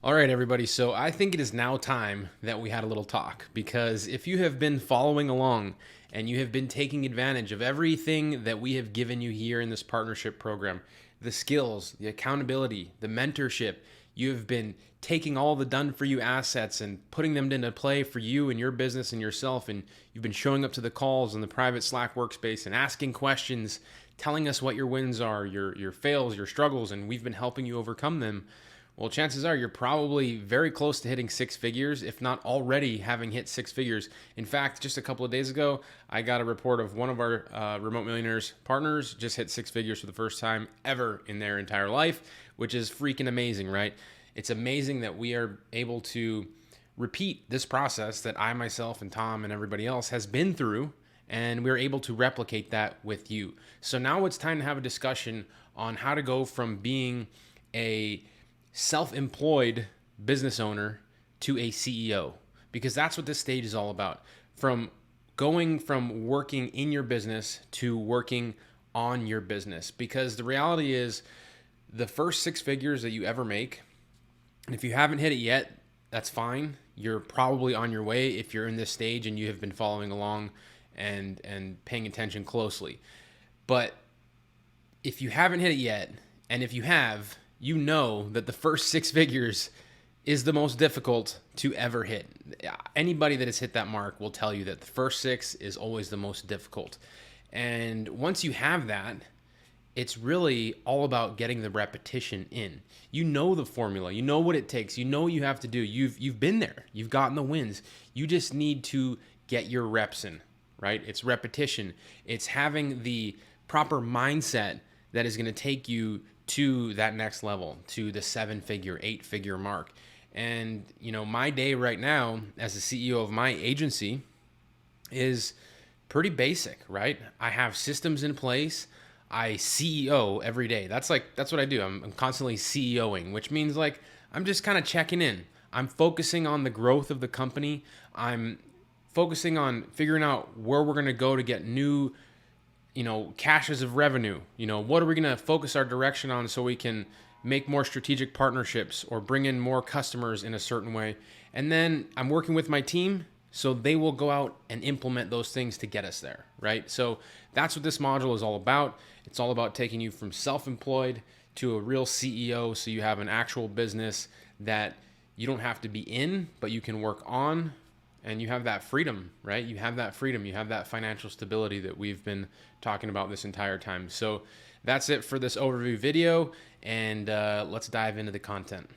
All right, everybody. So I think it is now time that we had a little talk because if you have been following along and you have been taking advantage of everything that we have given you here in this partnership program, the skills, the accountability, the mentorship, you have been taking all the done for you assets and putting them into play for you and your business and yourself. And you've been showing up to the calls in the private Slack workspace and asking questions, telling us what your wins are, your fails, your struggles, and we've been helping you overcome them. Well, chances are you're probably very close to hitting six figures, if not already having hit six figures. In fact, just a couple of days ago, I got a report of one of our Remote Millionaires partners just hit six figures for the first time ever in their entire life, which is freaking amazing, right? It's amazing that we are able to repeat this process that I myself and Tom and everybody else has been through, and we're able to replicate that with you. So now it's time to have a discussion on how to go from being a self-employed business owner to a CEO, because that's what this stage is all about. From going from working in your business to working on your business, because the reality is the first six figures that you ever make, and if you haven't hit it yet, that's fine. You're probably on your way if you're in this stage and you have been following along and paying attention closely. But if you haven't hit it yet, and if you have, you know that the first six figures is the most difficult to ever hit. Anybody that has hit that mark will tell you that the first six is always the most difficult. And once you have that, it's really all about getting the repetition in. You know the formula, you know what it takes, you know what you have to do. You've been there, you've gotten the wins. You just need to get your reps in, right? It's repetition. It's having the proper mindset that is going to take you to that next level, to the seven-figure, eight-figure mark. And, my day right now as the CEO of my agency is pretty basic, right? I have systems in place. I CEO every day. That's what I do. I'm constantly CEOing, which means I'm just kind of checking in. I'm focusing on the growth of the company. I'm focusing on figuring out where we're going to go to get new caches of revenue. What are we going to focus our direction on so we can make more strategic partnerships or bring in more customers in a certain way. And then I'm working with my team so they will go out and implement those things to get us there, right? So that's what this module is all about. It's all about taking you from self-employed to a real CEO, so you have an actual business that you don't have to be in, but you can work on, and you have that freedom, right? You have that freedom. You have that financial stability that we've been talking about this entire time. So that's it for this overview video, and let's dive into the content.